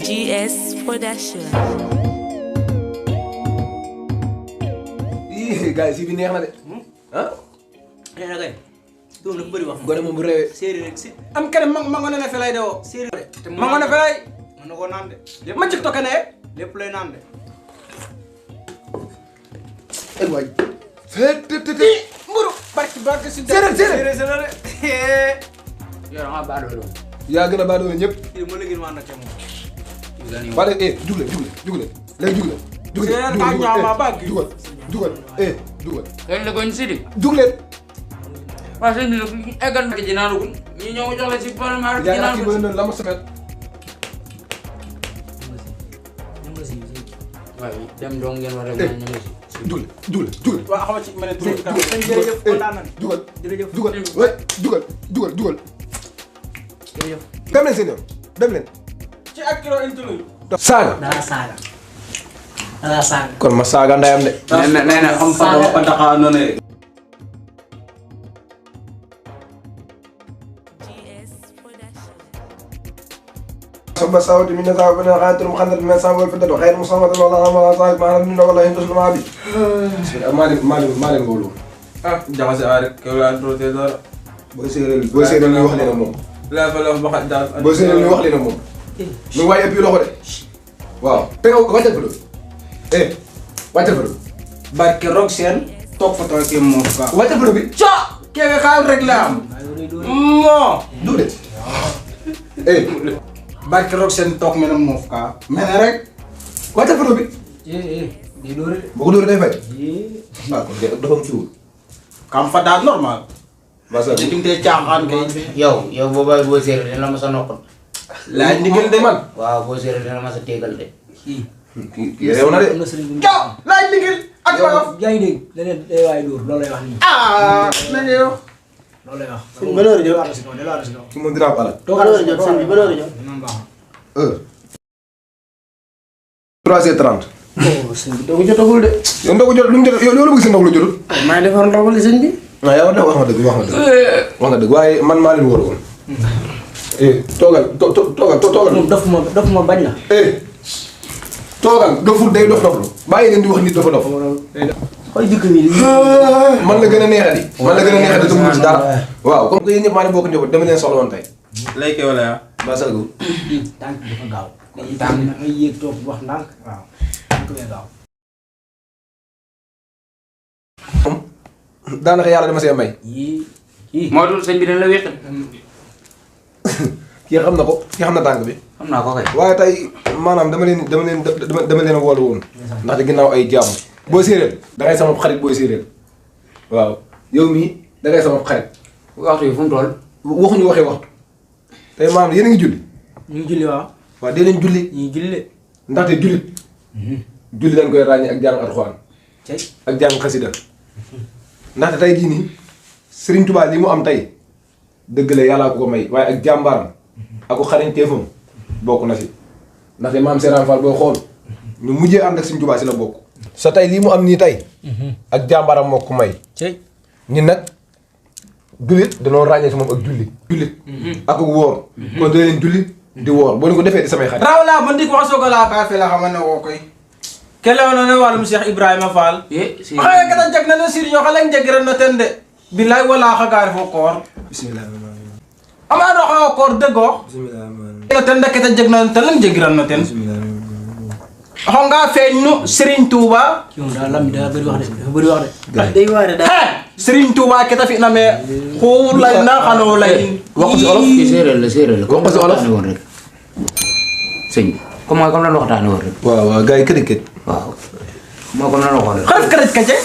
GS Production. Guys, si bi neex na de. Ah? Nee na kay. Doom dafa bëri wax. Gone moom bu réewee. Séeréer rek si. am kenn ma ngone ne felay de wo. Séeréer te ma ngone felay. mën na koo naan de. Ma cik toke ne. lépp lay naan de. Eh waay. Mburu barki barki si Séeréer. Séeréer si la de. Yow da nga baadoo loolu. Yaa gën a baadoo ñëpp. Kii ma la gën maan na ca moom. Ba de jugle léegi jugle. Séeréer ka ñaama ba gi. Jugal. Jugal. Kañ la ko ñu Sidi. Jugleen. waaw sëñ bi nag eggal na ci naanugul ñi ñoo ko jox la ci parlement rek Yaa ci ngi naanugul. bëri na la ma samet. waaye dem dong ngeen war a mën a ñëw si. Jugle. Waa xama ci ma ne tur tam. Jërëjëf kontaan nañ. Jugal. Jërëjëf. Jugal. Jërëjëf. Dem leen seen yoon. Dem leen. Ci ak kilo intulu. Saaga. Dara saaga. Kon ma saaga ndayam de. nee na am fa Saaga. Pataxa noonu GS Production. Sabba sawati min nasa wa bana khatir mukhaddar min sa wal fadad khayr musawwat Allah ma ta'ala ma min wallahi intus ma bi. Malen ngolu. ah jaxase a rek yow laa dootee dara Boy séeréer ñu wax leen moom. laa fa la ba xa daal Boy séeréer ñu wax leen moom. Mu waay ëpp loxo de. Waaw. Te nga wàccal fa loolu. Wàccal fa loolu. Barki rok seen toog fa toog ki moom ka. Wàccal fa loolu bi. Kee xaal rek la am. Moo. Du de. Barki rok seen toog mena moof ka. Mena rek. Wàccal fa loolu bi. Di doore. Boo ko dóoree day fay. Waaw kon de dafa am ciwul. Kam fa daal normal. Masa Ci dimte caaxaan kay. yow boobaa boo séeréer dina la ma sa noppal. Laaj ndigal de man. waaw boo séeréer dina la ma sa téegal de. Kii réew na de. Yow laaj ndigal ak ma. yaa ngi dégg leneen day waay dóor loolu lay wax nii. Ah, na yow. loolu lay wax. ba loolu jot. Ki moom dinaa ko alal. ba loolu jot sëñ bi ba loolu jot. Noonu baax na. Heure. 3h30. oh sëñ bi doo ko jotagul de. Yow ndogu jot lu mu jot yow loolu bëgg si ndogu lu jotul. maa ngi defar ndogal sëñ bi. waaw yow wax nga dëgg wax nga dëgg waaye man maa leen wóor woon. toogal. moom dof ma bañ la. toogal doful day dof-doflu bàyyi leen di wax nit dof-dof. xool jikko bi. man la gën a neexati. man la gën a neexati te mu ci dara. waaw comme que yéen ñëpp maa ne bokk njaboot dama leen soxla woon tey. lay kay wala yaa ba sagu. tànk dafa gaaw. dañuy tànk nag ay yéeg toog wax ndànk. waaw tànk bee gaaw. daanaka yàlla dama see may. yii. moo dul sëñ bi dañ la wéqal. kii xam na ko kii xam na tànk bi. xam naa ko kay. waaye tey maanaam dama leen a woolu woon. ndaxte ginnaaw ay jàmm. boo séeréer da ngay sama xarit booy séeréer. waaw yow mii da ngay sama xarit. waxtu yi fu mu toll. waxuñu waxee waxtu. tey maanaam yéen a ngi julli. ñu ngi julli waaw. waaw dee leen julli. ñu ngi julli de. ndaxte jullit. julli dañ koy ràññee ak jàng alxuraan. cey. ak jàng xasida. ndaxte tey jii nii Serigne Touba li mu am tey dëgg la yàllaa ko ko may waaye ak jàmbaaram ak ko xarañteefam bokk na si ndaxte maam Serigne Fall boo xool ñu mujjee ànd ak Serigne Touba si la bokk. sa tey lii mu am nii tey. ak jàmbaaram moo ko may. cey. ñun nag jullit danoo ràññee si moom ak julli. jullit ak wóor. kon doo leen julli di wóor boo leen ko defee di samay xarit. Raw la man dik wax soga la ka fe la xamane ko koy. Kele wona ne walum Cheikh Ibrahima Fall. si Xaya kata jag na sir yo xala njagiran na tende. Billahi wala xa gaar fo koor. bismillah. Ama do xa koor dego. bismillah. Ila tende kata jag na tan njagiran na ten. Xonga feñnu Serigne Touba. yow daal lam daa bëri wax de dafa bëri wax de. ndax day waare daal. He Serigne Touba keta fi na me xuur lay na xano lay. wax ko si olof. kii séeréer la séeréer la. wax ko si olof. waxtaane woon rek. sëñ bi comme la waxtaane woon rek. waaw waaw gars yi kër waaw moo comme la waxoon rek. Xarif kërëj kace.